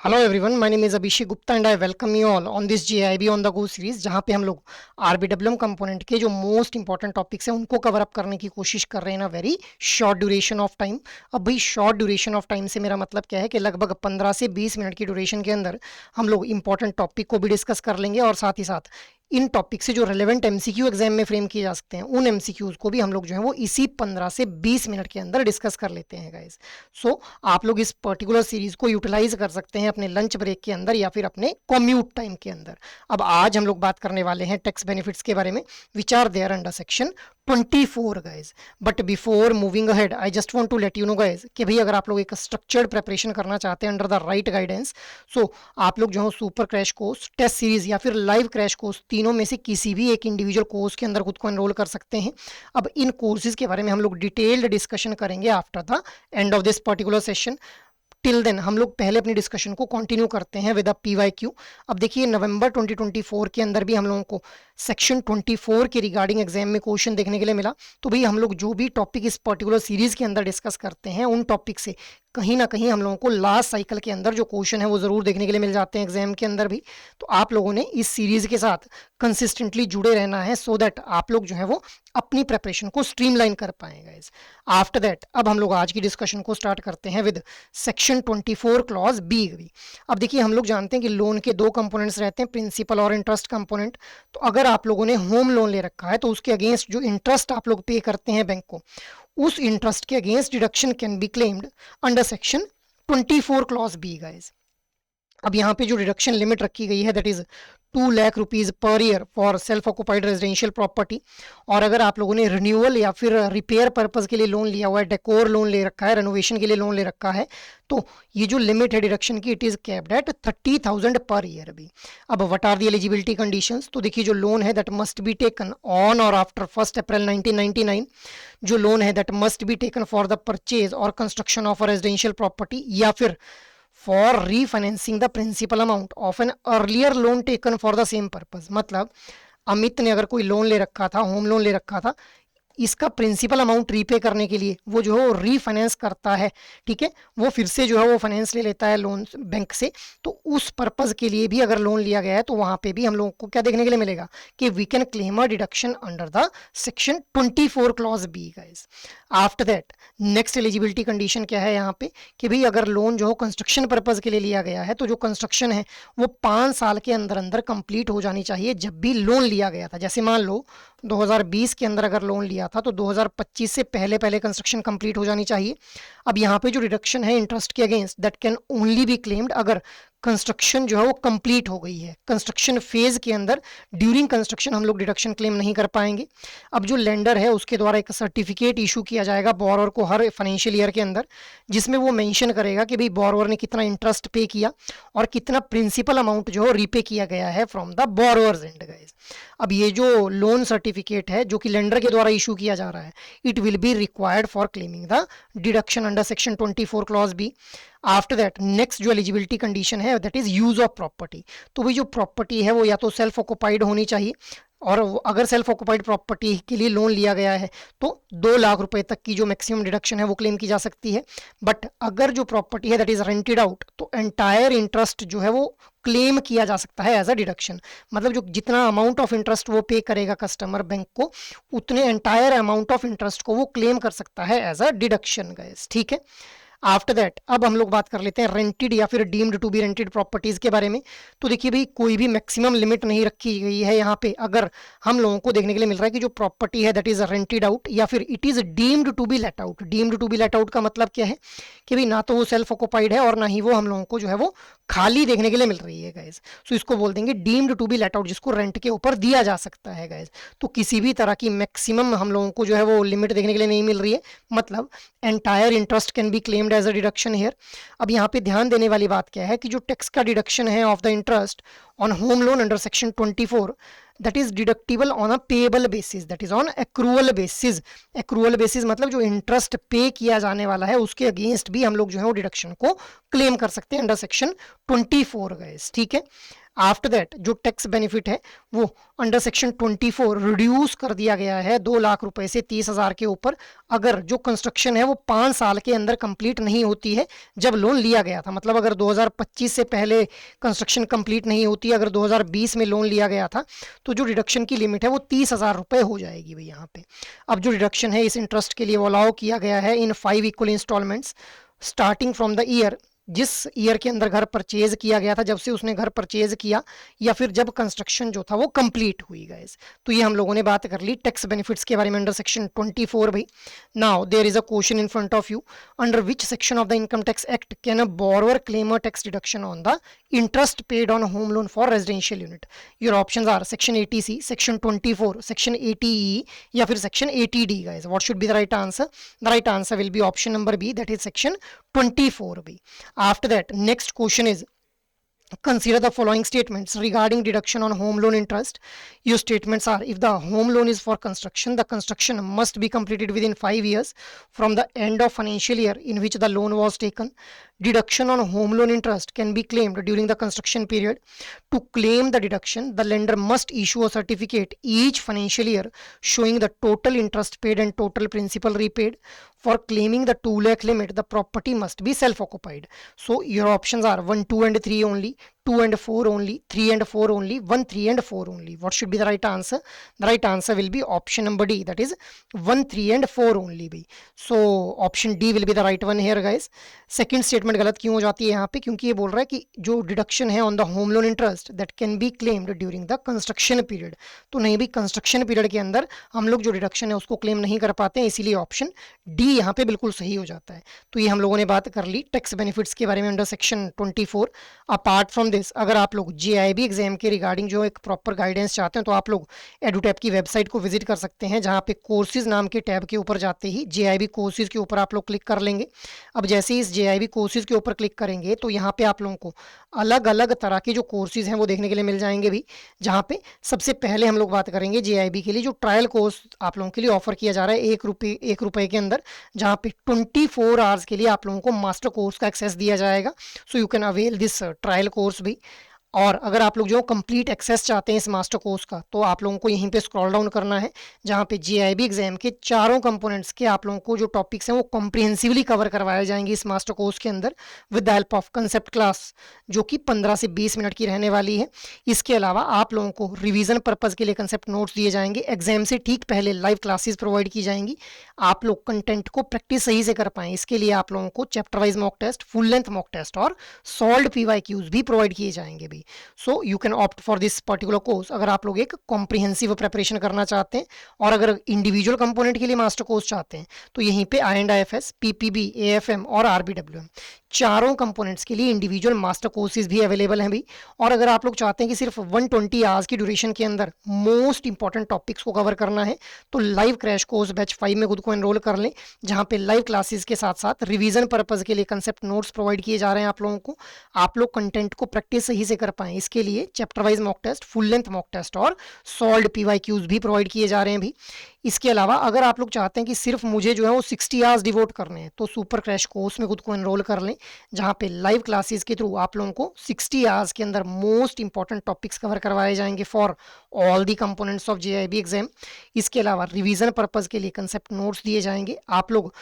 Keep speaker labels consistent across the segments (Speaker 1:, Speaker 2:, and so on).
Speaker 1: Hello everyone, my name is Abhishek Gupta and I welcome you all on this JIB on the go series, जहां पे हम लोग आरबीडब्ल्यूएम component के जो मोस्ट इंपॉर्टेंट टॉपिक्स हैं उनको कवर अप करने की कोशिश कर रहे हैं ना very short duration of time. अब भाई शॉर्ट ड्यूरेशन ऑफ टाइम से मेरा मतलब क्या है कि लगभग 15 से 20 मिनट की ड्यूरेशन के अंदर हम लोग इंपॉर्टेंट टॉपिक को भी डिस्कस कर लेंगे और साथ ही साथ इन टॉपिक से जो रेलेवेंट एमसीक्यू एग्जाम में फ्रेम किए जा सकते हैं उन एमसीक्यूज को भी हम लोग जो है वो इसी 15 से 20 मिनट के अंदर डिस्कस कर लेते हैं गाइस। सो आप लोग इस पर्टिकुलर सीरीज को यूटिलाइज कर सकते हैं अपने लंच ब्रेक के अंदर या फिर अपने कॉम्यूट टाइम के अंदर। अब आज हम लोग बात करने वाले हैं टैक्स बेनिफिट्स के बारे में which are there under section 24 guys. But before moving ahead I just want to let you know guys कि भाई अगर आप लोग एक स्ट्रक्चर्ड प्रिपरेशन करना चाहते हैं under the right guidance, so आप लोग जो है super crash course, test series या फिर लाइव क्रैश कोर्स, तीनों में से किसी भी एक इंडिविजुअल कोर्स के अंदर खुद को एनरोल कर सकते हैं। अब इन कोर्सेज के बारे में हम लोग डिटेल्ड डिस्कशन करेंगे after the end of this particular session. Till then हम लोग पहले अपनी डिस्कशन को कंटिन्यू करते हैं विद अ पीवाईक्यू। अब देखिए नवंबर 2024 के अंदर भी हम लोगों को सेक्शन 24 के रिगार्डिंग एग्जाम में क्वेश्चन देखने के लिए मिला। तो भाई हम लोग जो भी टॉपिक इस पर्टिकुलर सीरीज के अंदर डिस्कस करते हैं उन टॉपिक से कहीं ना कहीं हम लोगों को लास्ट साइकिल के अंदर जो क्वेश्चन है वो जरूर देखने के लिए मिल जाते हैं एग्जाम के अंदर भी। तो आप लोगों ने इस सीरीज के साथ कंसिस्टेंटली जुड़े रहना है सो दैट आप लोग जो है वो अपनी प्रेपरेशन को स्ट्रीमलाइन कर पाएंगे। आफ्टर दैट अब हम लोग आज की डिस्कशन को स्टार्ट करते हैं विद सेक्शन 24 क्लॉज बी। अब देखिए हम लोग जानते हैं कि लोन के दो कंपोनेंट्स रहते हैं, प्रिंसिपल और इंटरेस्ट कंपोनेंट। तो अगर आप लोगों ने होम लोन ले रखा है तो उसके अगेंस्ट जो इंटरेस्ट आप लोग पे करते हैं बैंक को, उस इंटरेस्ट के against deduction can be claimed under section 24 clause B guys. अब यहाँ पे जो डिडक्शन लिमिट रखी गई है that is 2 lakh rupees per year for self occupied residential property. और अगर आप लोगों ने रिन्यूअल या फिर रिपेयर पर्पज के लिए लोन लिया हुआ है, डेकोर लोन ले रखा है, रेनोवेशन के लिए लोन ले रखा है, तो ये जो लिमिट है डिडक्शन की इट इज कैप्ड एट 30,000 पर ईयर भी। अब what are the eligibility conditions? तो देखिए जो लोन है that must be taken on or after 1 April 1999। जो लोन है that must be taken for the purchase or construction of a residential property या फिर for refinancing the principal amount of an earlier loan taken for the same purpose. मतलब अमित ने अगर कोई loan ले रखा था, होम लोन ले रखा था, इसका प्रिंसिपल अमाउंट रीपे करने के लिए वो जो है वो रीफाइनेंस करता है, ठीक है, वो फिर से जो है वो फाइनेंस ले लेता है लोन बैंक से। तो उस पर्पज के लिए भी अगर लोन लिया गया है तो वहां पे भी हम लोगों को क्या देखने के लिए मिलेगा कि we can claim a deduction under the section 24 clause B guys. After that next eligibility condition क्या है यहाँ पे कि भाई अगर लोन जो कंस्ट्रक्शन पर्पज के लिए लिया गया है तो जो कंस्ट्रक्शन है वो 5 साल के अंदर अंदर कंप्लीट हो जानी चाहिए जब भी लोन लिया गया था। जैसे मान लो 2020 के अंदर अगर लोन लिया था तो 2025 से पहले पहले कंस्ट्रक्शन कंप्लीट हो जानी चाहिए। अब यहाँ पे जो डिडक्शन है इंटरेस्ट के against that can only be claimed अगर कंस्ट्रक्शन जो है वो कंप्लीट हो गई है। कंस्ट्रक्शन फेज के अंदर ड्यूरिंग कंस्ट्रक्शन हम लोग डिडक्शन क्लेम नहीं कर पाएंगे। अब जो लेंडर है उसके द्वारा एक सर्टिफिकेट इशू किया जाएगा बोरोवर को हर फाइनेंशियल ईयर के अंदर, जिसमें वो मेंशन करेगा कि भाई बोरोवर ने कितना इंटरेस्ट पे किया और कितना प्रिंसिपल अमाउंट जो है रीपे किया गया है from the borrowers and guys. अब ये जो लोन सर्टिफिकेट है जो कि लेंडर के द्वारा इशू किया जा रहा है it will be required for claiming the deduction under section 24 clause B. After that next जो एलिजिबिलिटी कंडीशन है that is use of property. तो भाई जो प्रॉपर्टी है वो या तो सेल्फ ऑक्युपाइड होनी चाहिए, और अगर सेल्फ ऑक्युपाइड प्रॉपर्टी के लिए लोन लिया गया है तो 2 लाख रुपए तक की जो मैक्सिमम डिडक्शन है वो क्लेम की जा सकती है। बट अगर जो प्रॉपर्टी है दैट इज रेंटेड आउट तो एंटायर इंटरेस्ट जो है वो क्लेम किया जा सकता है एज अ डिडक्शन। मतलब जो जितना अमाउंट ऑफ इंटरेस्ट वो पे करेगा कस्टमर बैंक को उतने एंटायर अमाउंट ऑफ इंटरेस्ट को वो क्लेम कर सकता है एज अ डिडक्शन गाइस, ठीक है। आफ्टर दैट अब हम लोग बात कर लेते हैं रेंटेड या फिर deemed to be rented properties के बारे में। तो देखिए भाई कोई भी मैक्सिमम लिमिट नहीं रखी गई है यहाँ पे। अगर हम लोगों को देखने के लिए मिल रहा है कि जो प्रॉपर्टी है दैट इज रेंटेड आउट या फिर it is deemed to be let out. Deemed to be let out का मतलब क्या है कि भाई ना तो वो सेल्फ ऑक्युपाइड है और ना ही वो हम लोगों को जो है वो खाली देखने के लिए मिल रही है गाइज। सो इसको बोल देंगे deemed to be let out, जिसको रेंट के ऊपर दिया जा सकता है गाइज। तो किसी भी तरह की मैक्सिमम हम लोगों को जो है वो लिमिट देखने के लिए नहीं मिल रही है, मतलब entire interest can be claimed as a deduction here. अब यहाँ पे ध्यान देने वाली बात क्या है कि जो टैक्स का डिडक्शन है of the interest on home loan under section 24 that is deductible on a payable basis, that is on accrual basis। accrual basis मतलब जो इंटरेस्ट पे किया जाने वाला है उसके अगेंस्ट भी हम लोग जो है वो डिडक्शन को क्लेम कर सकते हैं अंडर सेक्शन 24 गाइस, ठीक है। आफ्टर दैट जो टैक्स बेनिफिट है वो अंडर सेक्शन 24 रिड्यूस कर दिया गया है 2 लाख रुपए से 30,000 के ऊपर, अगर जो कंस्ट्रक्शन है वो 5 साल के अंदर कंप्लीट नहीं होती है जब लोन लिया गया था। मतलब अगर 2025 से पहले कंस्ट्रक्शन कंप्लीट नहीं होती, अगर 2020 में लोन लिया गया था, तो जो डिडक्शन की लिमिट है वो 30,000 रुपए हो जाएगी भाई यहाँ पे। अब जो डिडक्शन है इस इंटरेस्ट के लिए वो अलाउ किया गया है in 5 equal installments starting from the year, जिस ईयर के अंदर घर परचेज किया गया था, जब से उसने घर परचेज किया या फिर जब कंस्ट्रक्शन जो था वो कंप्लीट हुई गाइस। तो ये हम लोगों ने बात कर ली टैक्स बेनिफिट्स के बारे में अंडर सेक्शन 24 भाई। Now there is a question in front of you, under which section of the income tax act can a borrower claim a tax deduction on the interest paid on home loan for residential unit? Your options are section 80C, section 24, section 80E या फिर section 80D guys. What should be the right answer? The right answer will be option number B, that is section 24 B. After that, next question is, consider the following statements regarding deduction on home loan interest. Your statements are, if the home loan is for construction, the construction must be completed within 5 years from the end of financial year in which the loan was taken. Deduction on home loan interest can be claimed during the construction period. To claim the deduction, the lender must issue a certificate each financial year showing the total interest paid and total principal repaid. For claiming the 2 lakh limit, the property must be self-occupied. So your options are 1, 2 and 3 only, 2 and 4 only, 3 and 4 only, 1, 3 and 4 only. What should be the right answer? The right answer will be option number D, that is 1, 3 and 4 only भी. So option D will be the right one here guys. Second statement गलत क्यों हो जाती है यहाँ पे? क्योंकि ये बोल रहा है कि जो डिडक्शन है on the home loan interest that can be claimed during the construction period, तो नहीं भी कंस्ट्रक्शन पीरियड के अंदर हम लोग जो डिडक्शन है उसको क्लेम नहीं कर पाते हैं, इसीलिए ऑप्शन डी यहाँ पे बिल्कुल सही हो जाता है। तो ये हम लोगों ने बात कर ली टैक्स बेनिफिट्स के बारे में under section 24। Apart from this, अगर आप लोग JIB एग्जाम के रिगार्डिंग जो एक प्रॉपर गाइडेंस चाहते हैं तो आप लोग एडुटैप की वेबसाइट को विजिट कर सकते हैं, जहाँ पे कोर्सेज नाम के टैब के ऊपर जाते ही JIB कोर्सेज के ऊपर आप लोग क्लिक कर लेंगे। अब जैसे ही इस JIB कोर्सेज के ऊपर क्लिक करेंगे तो यहाँ पे आप लोगों को अलग अलग तरह के जो कोर्सेज हैं वो देखने के लिए मिल जाएंगे भी, जहाँ पे सबसे पहले हम लोग बात करेंगे JIB के लिए जो ट्रायल कोर्स आप लोगों के लिए ऑफर किया जा रहा है 1 रुपये के अंदर, जहाँ पे 24 आवर्स के लिए आप लोगों को मास्टर कोर्स का एक्सेस दिया जाएगा। सो you can avail this trial course भी। और अगर आप लोग जो कंप्लीट एक्सेस चाहते हैं इस मास्टर कोर्स का, तो आप लोगों को यहीं पे स्क्रॉल डाउन करना है, जहाँ पे JIB एग्जाम के चारों कंपोनेंट्स के आप लोगों को जो टॉपिक्स हैं वो कॉम्प्रिहेंसिवली कवर करवाए जाएंगे इस मास्टर कोर्स के अंदर with the help of concept class, जो कि 15 से 20 मिनट की रहने वाली है। इसके अलावा आप लोगों को रिवीजन पर्पज़ के लिए कंसेप्ट नोट्स दिए जाएंगे, एग्जाम से ठीक पहले लाइव क्लासेस प्रोवाइड की जाएंगी, आप लोग कंटेंट को प्रैक्टिस सही से कर पाएँ इसके लिए आप लोगों को chapter wise mock test, full length mock test और सॉल्व्ड PYQs भी प्रोवाइड किए जाएंगे भी। So you can opt for this particular course अगर आप लोग एक कॉम्प्रिहेंसिव प्रिपरेशन करना चाहते हैं। और अगर इंडिविजुअल कंपोनेंट के लिए मास्टर कोर्स चाहते हैं तो यहीं पे IND-IFS, PPB, AFM और RBWM चारों कंपोनेंट्स के लिए इंडिविजुअल मास्टर कोर्सेज भी अवेलेबल हैं भी। और अगर आप लोग चाहते हैं कि सिर्फ 120 आवर्स की ड्यूरेशन के अंदर मोस्ट इंपॉर्टेंट टॉपिक्स को कवर करना है, तो लाइव क्रैश कोर्स बैच 5 में खुद को एनरोल कर लें, जहां पे लाइव क्लासेस के साथ साथ रिवीजन पर्पज के लिए कंसेप्ट नोट्स प्रोवाइड किए जा रहे हैं आप लोगों को, आप लोग कंटेंट को प्रैक्टिस सही से कर पाएँ इसके लिए chapter wise mock test, full length mock test और सॉल्व्ड PYQs भी प्रोवाइड किए जा रहे हैं भी। इसके अलावा अगर आप लोग चाहते हैं कि सिर्फ मुझे जो है वो 60 आवर्स डिवोट करने हैं, तो सुपर क्रैश कोर्स में खुद को एनरोल कर लें, जहाँ पे लाइव क्लासेस के थ्रू आप लोगों को 60 आवर्स के अंदर मोस्ट इंपॉर्टेंट टॉपिक्स कवर करवाए जाएंगे for all the components of JIB exam. इसके अलावा रिवीजन पर्पज़ के लिए कंसेप्ट नोट्स दिए जाएंगे, आप लोग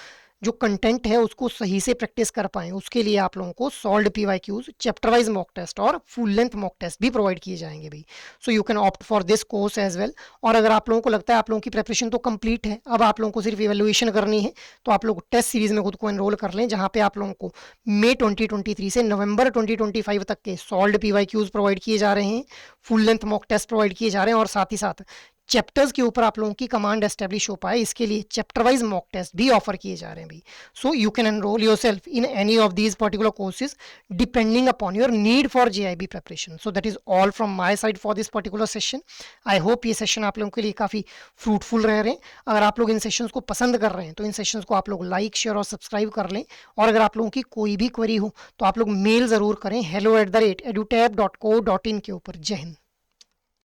Speaker 1: जो कंटेंट है उसको सही से प्रैक्टिस कर पाएँ उसके लिए आप लोगों को solved PYQs, chapter wise mock test और फुल लेंथ मॉक टेस्ट भी प्रोवाइड किए जाएंगे भाई। So you can opt for this course as well. और अगर आप लोगों को लगता है आप लोगों की प्रिपरेशन तो कंप्लीट है, अब आप लोगों को सिर्फ इवैल्यूएशन करनी है, तो आप लोग टेस्ट सीरीज में खुद को एनरोल कर लें, जहाँ पे आप लोगों को मई 2023 से नवंबर 2025 तक के सॉल्व्ड PYQs प्रोवाइड किए जा रहे हैं, full length mock test provide किए जा रहे हैं और साथ ही साथ चैप्टर्स के ऊपर आप लोगों की कमांड एस्टेब्लिश हो पाए इसके लिए चैप्टर वाइज मॉक टेस्ट भी ऑफर किए जा रहे हैं भी। So you can enrol yourself in any of these particular courses depending upon your need for JIB preparation. So that is all from my side for this particular session. I hope ये session आप लोगों के लिए काफ़ी fruitful रह रहे हैं। अगर आप लोग इन सेशंस को पसंद कर रहे हैं तो इन सेशंस को आप लोग लाइक, शेयर और सब्सक्राइब कर लें। और अगर आप लोगों की कोई भी क्वेरी हो तो आप लोग मेल ज़रूर करें hello@edutap.co.in के ऊपर। जय हिंद।